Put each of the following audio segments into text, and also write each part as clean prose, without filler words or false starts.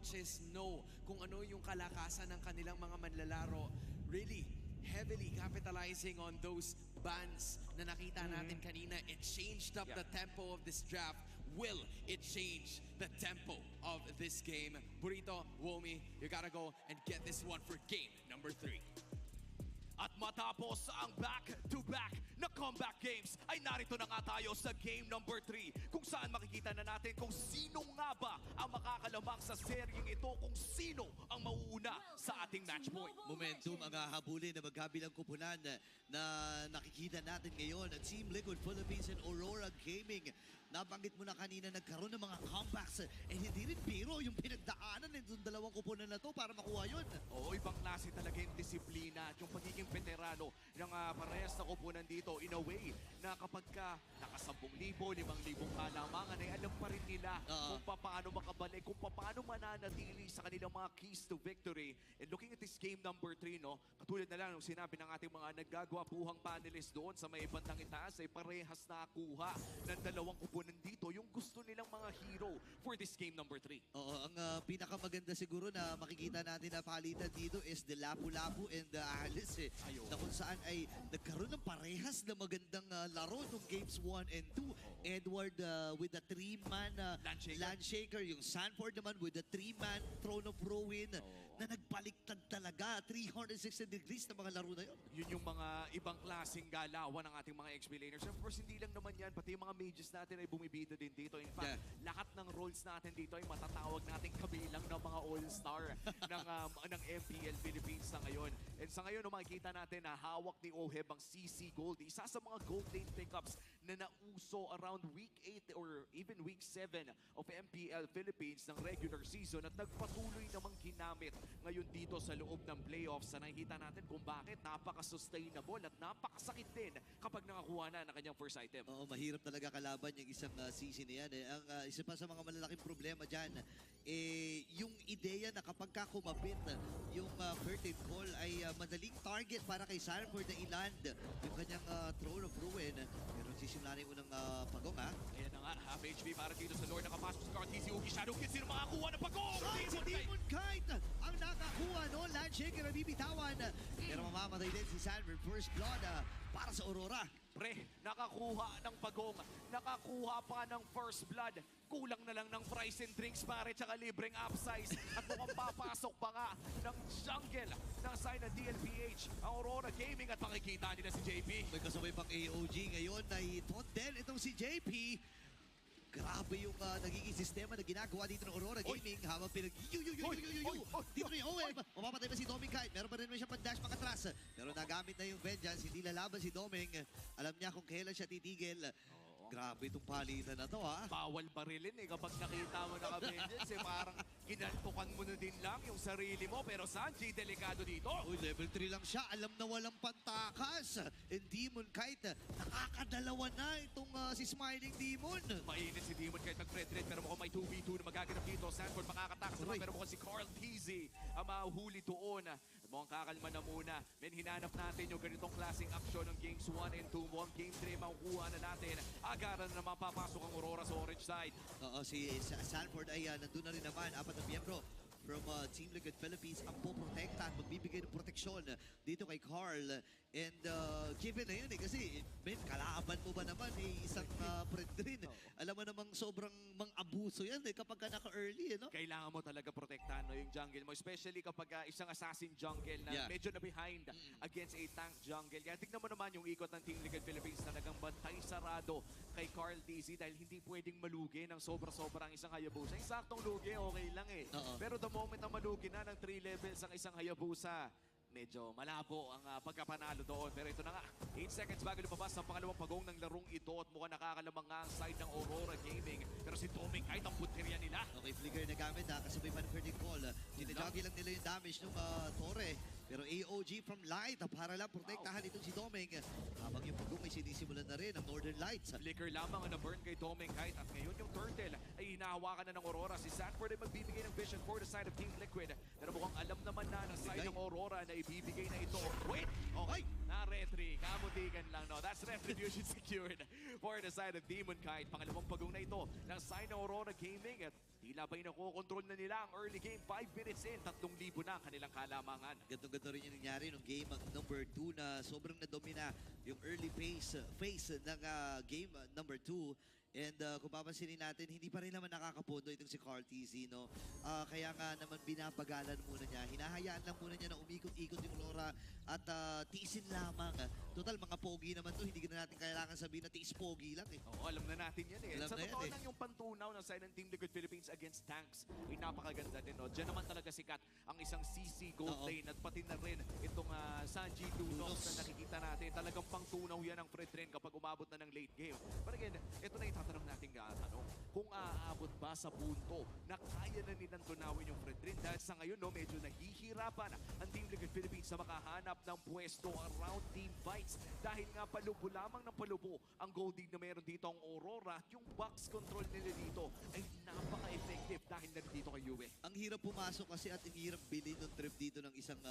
coaches know kung ano yung kalakasan ng kanilang mga manlalaro. Really, heavily capitalizing on those bans na nakita natin kanina. It changed up the tempo of this draft. Will it change the tempo of this game? Burrito, Womi, you gotta go and get this one for game number 3. At matapos ang back-to-back na comeback games, ay narito na nga tayo sa game number 3, kung saan makikita na natin kung sino nga ba ang makakalamang sa seryeng ito, kung sino ang mauuna sa ating match point. Momentum ang hahabulin na magkabilang kupunan na nakikita natin ngayon. Team Liquid Philippines and Aurora Gaming. Nabanggit mo na kanina, nagkaroon ng mga comebacks. Hindi rin biro yung pinagdaanan ng dalawang kupunan na to para makuha yun. Oo, ibang klase talaga yung disiplina at yung pagiging veterano ng parehas na kupunan dito, in a way na kapag ka naka 10,000, 5,000 kalamangan ay alam pa rin nila kung paano makabalik, kung paano mananatili sa kanilang mga keys to victory. And looking at this game number 3, no, katulad na lang ng sinabi ng ating mga naggagwapuhang panelists doon sa may bandang itaas, ay parehas nakakuha ng dalawang kupunan dito yung gusto nilang mga hero for this game number 3. Oo, ang pinakamaganda siguro na makikita natin na palitan dito is the Lapu-Lapu and the Alice. Ayun. Na kung saan ay nagkaroon ng parehas na magandang laro nung games 1 and 2. Edward with the 3-man Landshaker. Yung Sanford naman with the 3-man Throne of Ruin na nagbaliktad talaga. 360 degrees na mga laro na yun. Yun yung mga ibang klaseng galawan ng ating mga XP laners. Of course, hindi lang naman yan. Pati yung mga mages natin ay bumibida din dito. In fact, lahat ng roles natin dito ay matatawag nating kabilang ng mga all-star ng MPL Philippines na ngayon. And sa ngayon, makikita natin na hawak ni Oheb ang CC Gold. Isa sa mga gold lane pickups na nauso around week 8 or even week 7 of MPL Philippines ng regular season at nagpatuloy namang ginamit ngayon dito sa loob ng playoffs. Na nakikita natin kung bakit napaka-sustainable at napakasakit din kapag nakakuha na ng kanyang first item. Oo, mahirap talaga kalaban yung isang season na yan. Ang isa pa sa mga malalaking problema dyan, yung ideya na kapag kumapit yung curtain call ay madaling target para kay Sanford na iland yung kanyang Throne of Ruin. Pero sisimula na yung unang pagong, ha? Ayan na nga, half HP para dito sa Lord. Nakapasok si Cartesi, Ugi, Shadow Kid. Sino makakuha ng pagong? Si Demon Kite ang nakakuha, no? Landshaker na bibitawan. Pero mamamatay din si Sanford. First blood para sa Aurora. Pre, nakakuha ng pagong. Nakakuha pa ng first blood. Kulang na lang ng fries and drinks, pare, tsaka libreng upsize. At mukhang papasok pa nga ng jungle ng side ng DLPH, ang Aurora Gaming, at makikita nila si JP. May kasabay pang AOG ngayon na itonten itong si JP. Grabe yung nagiging sistema na ginagawa dito ng Aurora Gaming habang pinag... Dito na yung OM. Mapapatay na si Doming Kite. Meron pa rin naman siya pang-dash pang-atras. Pero nagamit na yung vengeance. Hindi lalaban si Doming. Alam niya kung kailan siya titigil. Grabe itong palitan na to, ha? Bawal barilin kapag nakita mo na ka-vengeance. Parang ginantukan mo na din lang yung sarili mo. Pero Sanji, delikado dito. Uy, level 3 lang siya. Alam na walang pantakas. And Demon Kite, nakakadalawa na itong si Smiling Demon. Mainit si Demon kahit nag-red pero mukhang may 2v2 na magaganap dito. Sanford makakatakas naman pero mukhang si Carl Teasy ang mahuhuli doon. At mukhang kakalma na muna. Men, hinanap natin yung ganitong klaseng aksyon ng games 1 and 2. Mukhang game 3 makukuha na natin. Agaran na naman papasok ang Aurora sa orange side. Oo, si Sanford ay nandun na rin naman. 4 na miyembro from Team Liquid Philippines ang poprotekta at magbibigay ng proteksyon dito kay Carl. And given na yun kasi kalaban mo ba naman isang friend rin. Alam mo namang sobrang mang-abuso yan kapag ka naka-early, no? Kailangan mo talaga protektahan yung jungle mo, especially kapag isang assassin jungle na medyo na behind against a tank jungle. Kaya tignan mo naman yung ikot ng Team Liquid Philippines, talagang bantay sarado kay Carl Dizzy dahil hindi pwedeng malugi ng sobra-sobra ang isang Hayabusa. Yung saktong lugi, okay lang Pero the moment na malugi na ng 3 levels ang isang Hayabusa, medyo malabo ang pagkapanalo doon. Pero ito na nga, 8 seconds bago lumabas ang pangalawang pagong ng larong ito at mukhang nakakalamang nga ang side ng Aurora Gaming. Pero si Doming kahit ang punteriya nila. Okay, flicker na gamit kasabay pa ng curtain call. Ginajagi lang nila yung damage ng Torre. Pero AOG from Light para lang protektahan itong si Doming. Habang yung pagong ay sinisimulan na rin ang Northern Lights. Flicker lamang ang na-burn kay Doming kahit at ngayon yung turtle ay hinahawakan na ng Aurora. Si Sanford ay magbibigay ng vision for the side of Team Liquid. Pero mukhang alam naman na ng side Bigay. ng Aurora na ibibigay na ito. Wait! Okay, na-retry. Kamutigan lang, no? That's retribution secured for the side of Demon Kite. Pangalawang pagong na ito ng side ng Aurora Gaming at tila ba'y nakokontrol na nila ang early game. 5 minutes in, 3,000 na ang kanilang kalamangan. Ganto-ganto rin yung nangyari nung game number 2 na sobrang nadomina yung early phase ng game number 2. And kung papansinin natin, hindi pa rin naman nakakapondo itong si Carl TZ, no? Kaya nga naman binabagalan muna niya. Hinahayaan lang muna niya na umikot-ikot yung Aurora at tiisin lamang. Total, mga pogi naman to. Hindi na natin kailangan sabihin na tiis pogi lang eh. Oo, alam na natin yan eh. Alam Sa na yan totoo eh. lang yung pantunaw ng side ng Team Liquid Philippines against Tanks ay napakaganda din. No? Diyan naman talaga sikat ang isang CC Gold Oo. Lane at pati na rin itong Sanji Lunox Lunox. na nakikita natin. Talagang pangtunaw yan ang Fred Ren kapag umabot na ng late game. But again, ito na yung tatanong natin tanong. Kung aabot ba sa punto na kaya na nilang tunawin yung Fred Ren dahil sa ngayon no, medyo nahihirapan ang Team Liquid Philippines na makahanap ng pwesto around team fights dahil nga palubo lamang ng palubo ang gold lead na meron dito ang Aurora at yung box control nila dito ay napaka-effective dahil nandito kay Yue. Ang hirap pumasok kasi at ang hirap bilhin ng trip dito ng isang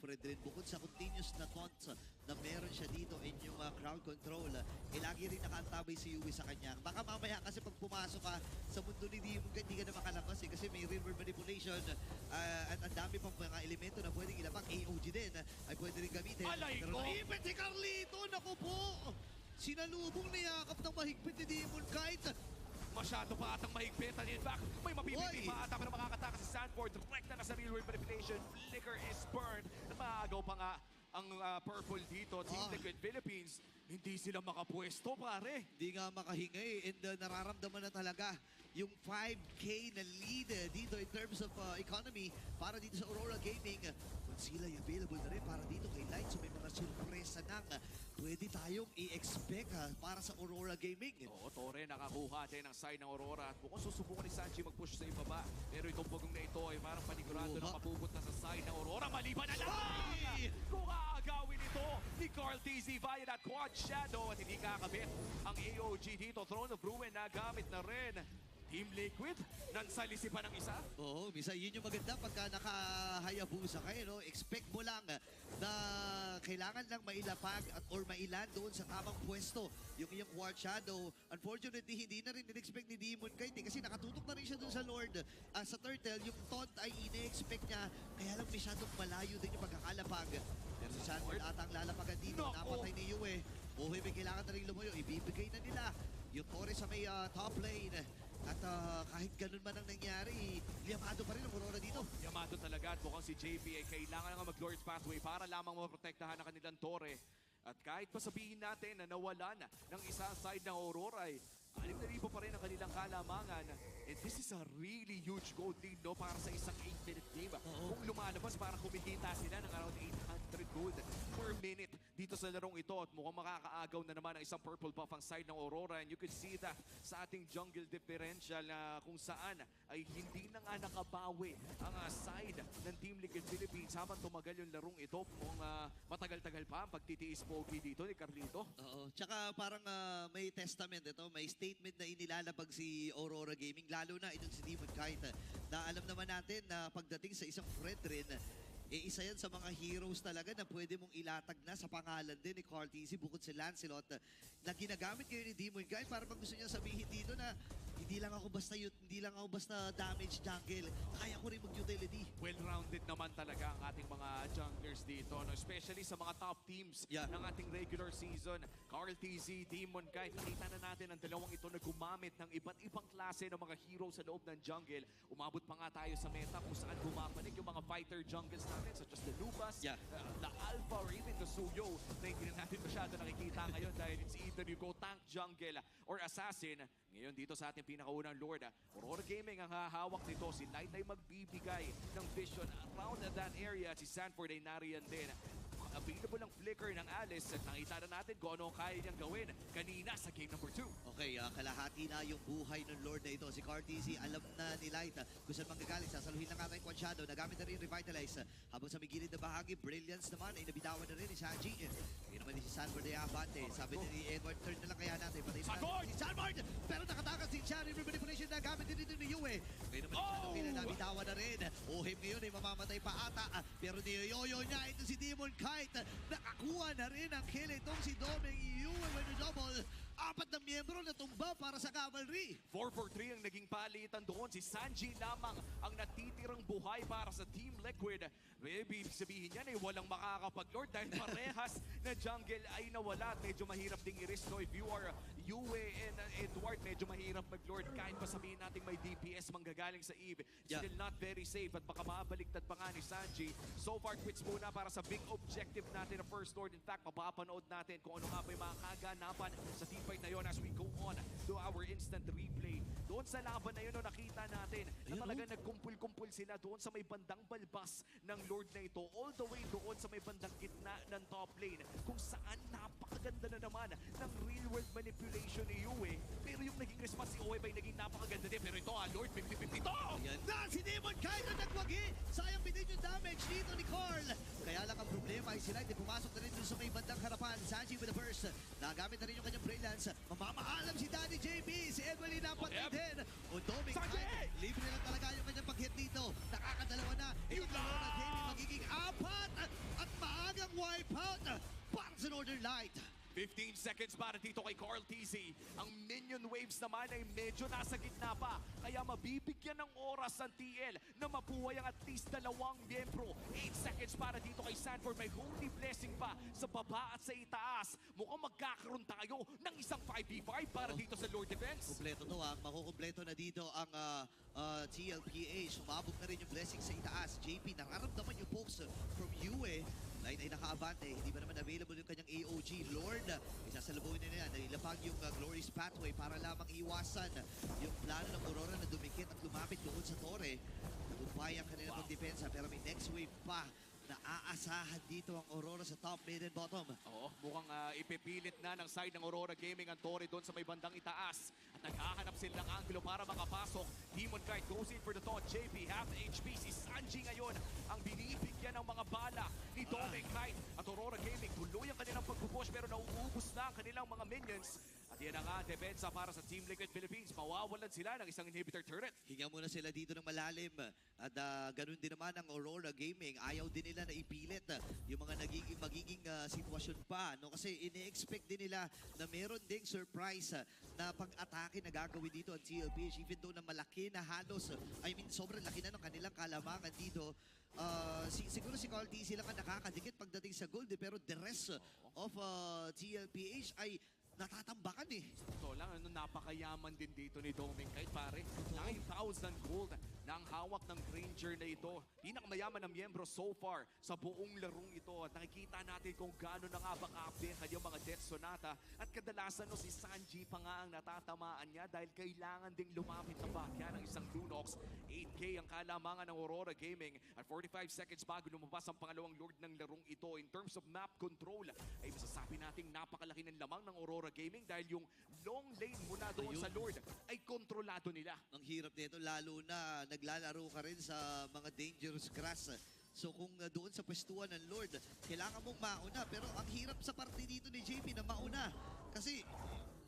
Fred Ren. Bukod sa continuous na taunts na meron siya dito in yung crowd control, lagi rin nakaantabay si Yui sa kanya. Baka mamaya kasi pag pumasok ka sa mundo ni Demon, hindi ka na makalabas eh, kasi may river manipulation at ang dami pang mga elemento na pwedeng ilapag. AOG din ay pwede rin gamitin. Alay Pero ko! naipit si Carlito! Naku po! Sinalubong niyakap ng mahigpit ni Demon Kite. Masyado pa atang mahigpit. And in fact, may mapipili Oy! pa ata para makakataka si Sanford. Direct na sa real world manipulation. Flicker is burned. At maagaw pa nga ang purple dito. Team Liquid Philippines, hindi sila makapwesto, pare. Hindi nga makahinga eh. And nararamdaman na talaga yung 5K na lead dito in terms of economy para dito sa Aurora Gaming. Kung sila ay available na rin para dito kay Light. So may mga surpresa nang pwede tayong i-expect para sa Aurora Gaming. Oo, Torre, nakakuha din ang side ng Aurora. At mukhang susubukan ni Sanji mag-push sa ibaba. Pero itong bagong na ito ay parang panigurado na mapupunta sa side ng Aurora. Maliban na lang! Ay! Kung aagawin ito ni Carl TZ via that quad shadow at hindi kakabit ang AOG dito. Throne of Ruin na gamit na rin. Team Liquid, nansalisi pa ng isa. Oo, misa yun yung maganda pagka nakahayabusa kayo, no? Expect mo lang na kailangan lang mailapag or mailan doon sa tamang pwesto yung iyong Quad Shadow. Unfortunately, hindi na rin in-expect ni Demon Kite kasi nakatutok na rin siya doon sa Lord. Sa Turtle, yung taunt ay ine-expect niya, kaya lang masyadong malayo din yung pagkakalapag. Pero si Sanford ata ang lalapagan dito, Nako! napatay ni Yue. Buhay may kailangan na rin lumayo, ibibigay na nila yung Torre sa may top lane. At kahit ganun man ang nangyari, liyamado pa rin ang Aurora dito. Yamato talaga at mukhang si JP ay kailangan nga mag-Lord's Pathway para lamang maprotektahan ang kanilang Torre. At kahit pa sabihin natin na nawalan ng isa side ng Aurora ay 6,000 pa rin ang kanilang kalamangan. And this is a really huge gold lead no, para sa isang 8-minute game. Kung lumalabas, para kumikita sila ng around 800 gold per minute dito sa larong ito. At mukhang makakaagaw na naman ang isang purple buff ang side ng Aurora. And you can see that sa ating jungle differential na kung saan ay hindi na nga nakabawi ang side ng Team Liquid Philippines habang tumagal yung larong ito. Kung matagal-tagal pa ang pagtitiis pogi dito ni Carlito. Oo. Tsaka parang may testament ito, may statement na inilalabag si Aurora Gaming, lalo na itong si Demon Kite, na alam naman natin na pagdating sa isang Fred Ren, isa yan sa mga heroes talaga na pwede mong ilatag na sa pangalan din ni Carl TZ bukod si Lancelot na ginagamit ngayon ni Demon Kite para pag gusto niya sabihin dito na hindi lang ako basta damage jungle, kaya ko rin mag-utility. Well-rounded naman talaga ang ating mga junglers dito, no? Especially sa mga top teams ng ating regular season. Carl TZ, Demon Kite, nakita na natin ang dalawang ito na gumamit ng iba't ibang klase ng mga heroes sa loob ng jungle. Umabot pa nga tayo sa meta kung saan bumapanig yung mga fighter jungles natin such as the Lubas, the Alpha, or even the Suyo na hindi na natin masyado nakikita ngayon dahil it's either you go tank jungle or assassin. Ngayon dito sa ating pinakaunang Lord, Aurora Gaming ang hahawak nito. Si Light ay magbibigay ng vision around that area at si Sanford ay nariyan din. Available ang flicker ng Alice at nakita na natin kung ano kaya niyang gawin kanina sa game number 2. Okay, kalahati na yung buhay ng Lord na ito. Si Cartesi, alam na ni Light kung saan manggagaling. Sasaluhin lang natin Quad Shadow. Nagamit na rin Revitalize. Habang sa may gilid na bahagi, Brilliance naman ay nabitawan na rin ni Sanji. Ngayon naman si Sanford ay abante. Sabi ni Edward, turn na lang kaya natin. Patay na natin si Sanford! Pero nakatakas si Chari. Manipulation na gamit din dito ni Yue. Ngayon naman si Sanford na asawa na rin. Ohim ngayon ay mamamatay pa ata. Pero niyoyo niya ito si Demon Kite. Nakakuha na rin ang kill itong si Doming Yue with the double. 4 na miyembro na tumba para sa Cavalry. 4-4-3 ang naging palitan doon. Si Sanji lamang ang natitirang buhay para sa Team Liquid. Ibig sabihin yan ay walang makakapag-lord dahil parehas na jungle ay nawala at medyo mahirap ding i-risk. No? If you are Yue and Edward, medyo mahirap mag-lord kahit pa sabihin natin may DPS manggagaling sa Eve. Still not very safe at baka mabaliktad pa nga ni Sanji. So far, quits muna para sa big objective natin na first lord. In fact, mapapanood natin kung ano nga ba yung mga kaganapan sa team fight na yun as we go on to our instant replay. Doon sa laban na yun, no, nakita natin na talaga nagkumpul-kumpul sila doon sa may bandang balbas ng Lord na ito, all the way doon sa may bandang gitna ng top lane, kung saan napakaganda na naman ng real-world manipulation ni Yue. Pero yung naging response si Oe ay naging napakaganda din. Pero ito, Lord, 50-50 to! Yan na si Demon Kite na nagwagi. Sayang binin yung damage dito ni Carl. Kaya lang ang problema ay sila hindi pumasok na rin dun sa may bandang harapan. Sanji with the burst. Nagamit na rin yung kanyang brilliance. Mamamaalam si Danny JB. Si Edwin napatay din. O Doming Kite. Libre lang talaga yung kanyang pag-hit dito. Nakakadalawa na. Itong Corona Gaming magiging 4 at maagang wipeout para sa Northern Light. 15 seconds para dito kay Carl TZ. Ang minion waves naman ay medyo nasa gitna pa. Kaya mabibigyan ng oras ang TL na mabuhay ang at least 2 miyembro. 8 seconds para dito kay Sanford. May holy blessing pa sa baba at sa itaas. Mukhang magkakaroon tayo ng isang 5v5 para dito sa Lord Defense. Kompleto to ha. Makukompleto na dito ang TLPH. Sumabog na rin yung blessing sa itaas. JP, nararamdaman yung pokes from Yue. Light ay nakaabante. Hindi ba naman available yung kanyang AOG Lord? Isasalubungin na nila. Nilapag yung Glorious Pathway para lamang iwasan yung plano ng Aurora na dumikit at lumapit doon sa Torre. Nagumpay ang kanilang pagdepensa pero may next wave pa na aasahan dito ang Aurora sa top, mid, and bottom. Oo, mukhang ipipilit na ng side ng Aurora Gaming ang Torre doon sa may bandang itaas. At naghahanap sila ng angulo para makapasok. Demon Kite goes in for the taunt. JP, half HP. Si Sanji ngayon ang binibigyan ng mga bala ni Doming Kite. At Aurora Gaming, tuloy ang kanilang pagpupush pero nauubos na ang kanilang mga minions. At yan ang depensa para sa Team Liquid Philippines. Mawawalan sila ng isang inhibitor turret. Hinga muna sila dito ng malalim. At ganun din naman ang Aurora Gaming. Ayaw din nila na ipilit yung mga magiging sitwasyon pa. No? Kasi ini-expect din nila na meron ding surprise na pag-atake na gagawin dito ang TLPH. Even though na malaki na halos, sobrang laki na ng kanilang kalamangan dito. Siguro si Carl T sila ka nakakadikit pagdating sa gold. Pero the rest of TLPH ay natatambakan eh. Ito lang, napakayaman din dito ni Doming Kite, pare. 9,000 gold na ang hawak ng Granger na ito. Pinakamayaman na miyembro so far sa buong larong ito. At nakikita natin kung gaano na nga ba ka-update kanyang mga Death Sonata. At kadalasan si Sanji pa nga ang natatamaan niya dahil kailangan ding lumapit na bakya ng isang Lunox. 8K ang kalamangan ng Aurora Gaming. At 45 seconds bago lumabas ang pangalawang Lord ng larong ito. In terms of map control, ay masasabi nating napakalaki ng lamang ng Aurora Gaming dahil yung long lane muna doon sa Lord ay kontrolado nila. Ang hirap nito lalo na naglalaro ka rin sa mga dangerous grass. So kung doon sa pwestuhan ng Lord, kailangan mong mauna. Pero ang hirap sa parte dito ni JP na mauna. Kasi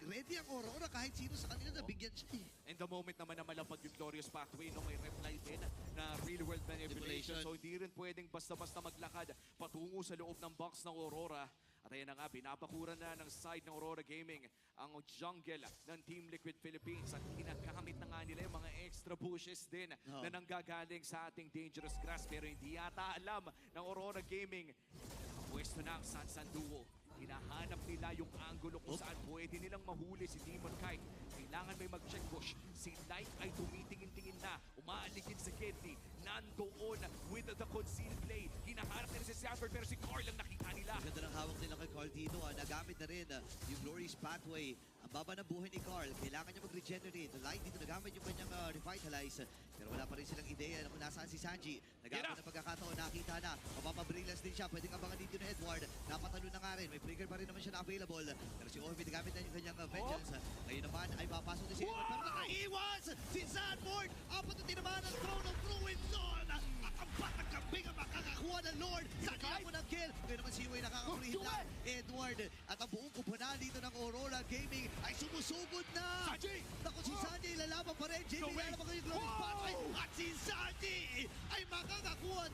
ready ang Aurora kahit sino sa kanila nabigyan siya. And the moment naman na malapag yung Glorious Pathway, no, may reply din na real world manipulation. So hindi rin pwedeng basta-basta maglakad patungo sa loob ng box ng Aurora. At ayan na nga, pinapakuran na ng side ng Aurora Gaming ang jungle ng Team Liquid Philippines. At ginagamit na nga nila yung mga extra bushes din na nanggagaling sa ating dangerous grass. Pero hindi yata alam ng Aurora Gaming. Pwesto na ang Sansan Duo. Hinahanap nila yung angulo kung saan pwede nilang mahuli si Demon Kite. Kailangan may mag-check push. Si Light ay tumitingin-tingin na. Umaaligid sa Kidney. Nandoon with the concealed play. Hinahanap nila si Sanford pero si Carl ang nakita nila. Ganda ng hawak nila kay Carl dito. Nagamit na rin yung Glorious Pathway. Ang baba ng buhay ni Carl. Kailangan niya mag-regenerate. Light dito nagamit yung kanyang revitalize. Pero wala pa rin silang ideya kung nasaan si Sanji. Nagamit ng pagkakataon. Nakita na. Mapapabrilliance din siya. Pwedeng abangan dito ni Edward. Napatalo na nga rin. May trigger pa rin naman siya na available. Pero si Ovi nagamit na yung kanyang vengeance. Ngayon naman ay papasok din si Edward. Pero nakaiwas si Sanford. Apat na tinamaan ang Throne of Ruin Zone. At ang batang kambing ang makakakuha ng Lord. Sakya mo ng kill. Ngayon naman si Yue nakakaprihit na. Edward. At ang buong kupunan dito ng Aurora Gaming ay sumusugod na. Sanji! Naku si Sanji lalaban pa rin. JP lalaban ko yung Glorious Pathway. At si Sanji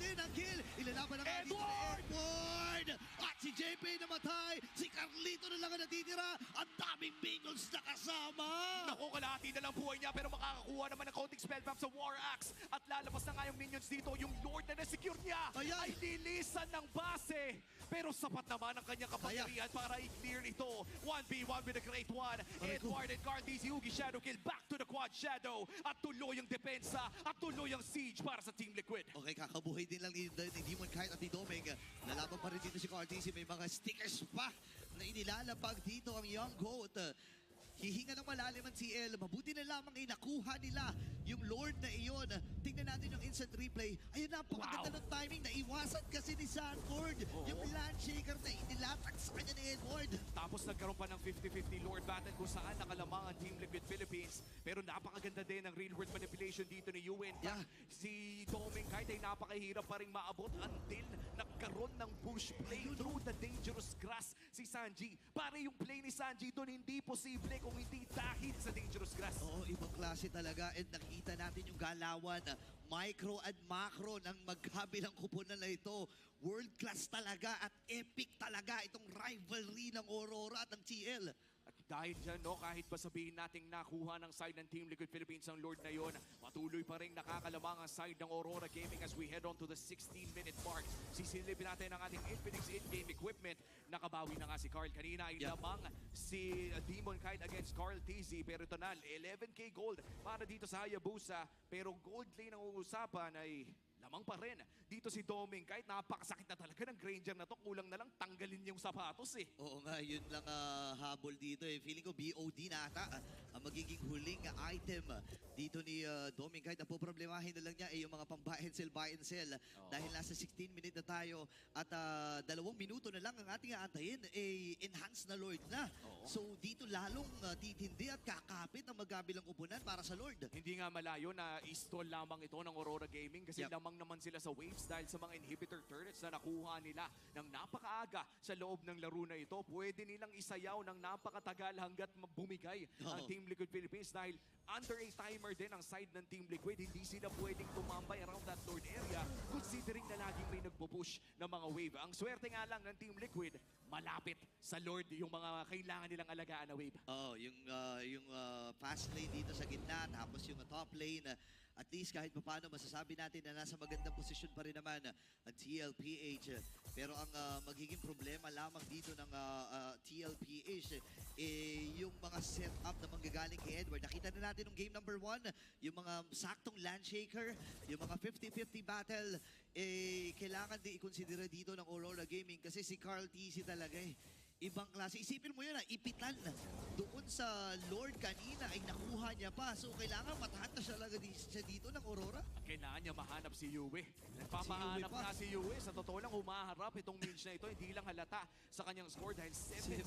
din ang kill. Ilalaban na nga dito ni Edward. At si JP namatay. Si Carlito na lang ang natitira. Ang daming minions na kasama. Naku, kalahati na lang buhay niya pero makakakuha naman ng counting spell buff sa War Axe. At lalabas na nga yung minions dito. Yung Lord na na-secure niya Ayan. ay lilisan ng base. Pero sapat naman ang kanyang kapangyarihan para i-clear ito. 1v1 with the Great One. Aray ko. Edward and Cardi, si Hugi Shadow kill back to the Quad Shadow. At tuloy ang depensa at tuloy ang siege para sa Team Liquid. Okay, kakabuhay din lang ni Demon Kite at ni Doming. Lalaban pa rin dito si Cartesi. May mga stickers pa na inilalapag dito ang Young Goat. Hihinga ng malalim ang CL. Mabuti na lamang ay nakuha nila yung Lord na iyon. Tingnan natin yung instant replay. Ayun, napakaganda ng timing. Naiwasan kasi ni Sanford. Yung Landshaker na inilatag sa kanya ni Edward. Tapos nagkaroon pa ng 50-50 Lord Battle kung saan nakalamang ang Team Liquid Philippines. Pero napakaganda din ang real world manipulation dito ni UN. Yeah. Si Doming kahit ay napakahirap pa rin maabot until nagkaroon ng push play through the dangerous grass si Sanji. Pare yung play ni Sanji doon hindi posible kung hindi dahil sa dangerous grass. Oo, ibang klase talaga. And nakita natin yung galawan, micro at macro ng magkabilang kupunan na ito. World class talaga at epic talaga itong rivalry ng Aurora at ng TL. At dahil dyan, no, kahit ba sabihin nating nakuha ng side ng Team Liquid Philippines ang Lord na yon, patuloy pa rin nakakalamang ang side ng Aurora Gaming as we head on to the 16-minute mark. Sisilipin natin ang ating Infinix in-game equipment. Nakabawi na nga si Carl. Kanina ay lamang si Demon Kite against Carl TZ. Pero ito na, 11k gold para dito sa Hayabusa. Pero gold lane ang uusapan ay lamang pa rin. Dito si Doming, kahit napakasakit na talaga ng Granger na to, kulang na lang tanggalin yung sapatos eh. Oo nga, yun lang habol dito eh. Feeling ko BOD na ata ang magiging huling item dito ni Doming. Kahit napoproblemahin na lang niya yung mga pang-buy and sell. Dahil nasa 16 minute na tayo at 2 minuto na lang ang ating aantayin, enhanced na Lord na. So dito lalong titindi at kakapit ang magkabilang upunan para sa Lord. Hindi nga malayo na install lamang ito ng Aurora Gaming kasi lamang naman sila sa waves dahil sa mga inhibitor turrets na nakuha nila ng napakaaga sa loob ng laro na ito. Pwede nilang isayaw ng napakatagal hanggat bumigay ang Team Liquid Philippines dahil under a timer din ang side ng Team Liquid. Hindi sila pwedeng tumambay around that Lord area considering na laging may nagpo-push ng mga wave. Ang swerte nga lang ng Team Liquid, malapit sa Lord yung mga kailangan nilang alagaan na wave. Yung fast lane dito sa gitna, tapos yung top lane, at least kahit paano masasabi natin na nasa magandang posisyon pa rin naman ang TLPH. Pero ang magiging problema lamang dito ng TLPH yung mga setup na manggagaling kay Edward. Nakita na natin ng game number 1, yung mga saktong Landshaker, yung mga 50-50 battle, kailangan din i-consider dito ng Aurora Gaming kasi si Carl TC talaga ibang klase. Isipin mo yun ipitan doon sa Lord kanina ay nakuha niya pa. So kailangan matahan na siya dito ng Aurora. Kailangan niya mahanap si Yue. Nagpapahanap nga si Yue. Sa totoo lang, humaharap itong mage na ito. Hindi lang halata sa kanyang score dahil 7-0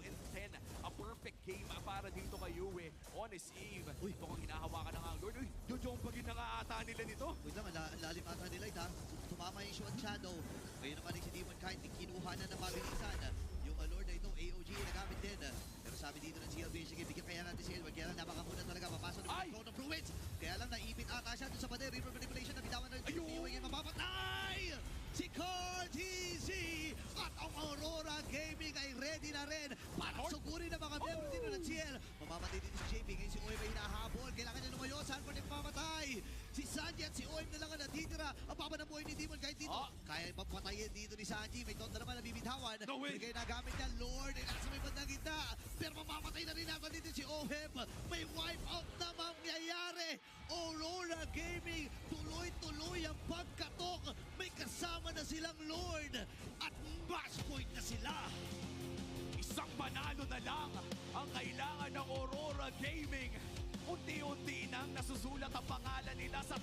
and 10. A perfect game para dito kay Yue. Honest Eve. Ito ang hinahawakan ng ang Lord. Uy, jojompagin na nga ata nila nito. Wait lang, lalim ata nila ita. Tumama yung Shot Shadow. Ngayon naman si Demon Kite, kinuha na ng mabilisan. Yung Lord na itong AOG nagamit din. Pero sabi dito ng CLB, sige, bigyan kaya natin si Edward. Kaya lang napakamuna talaga, papasok na yung Throne of Druids. Kaya lang naipit ata siya doon sa pader. River manipulation na bitawan na yung ngayon mapapatay! Si Carl TZ at ang Aurora Gaming ay ready na rin para sugurin ang mga member dito ng CL. Mamamatay dito si JP. Ngayon si Oim ay hinahabol. Kailangan niya lumayo. Sanford ay mamamatay. Si Sanji at si Oim na lang ang natitira. Ang baba ng buhay ni Demon kahit dito. Kaya papatayin dito ni Sanji. May tonta naman na bibitawan. Kaya nagamit niya Lord. Ay nasa may bandang gitna. Pero mamamatay na rin natin dito si Oim. May wipe out na mangyayari. Aurora Gaming tuloy-tuloy ang pagkatok. May kasama na silang Lord. At match point na sila. Isang panalo na lang ang kailangan ng Aurora Gaming. Unti-unti nang nasusulat ang pangalan nila sa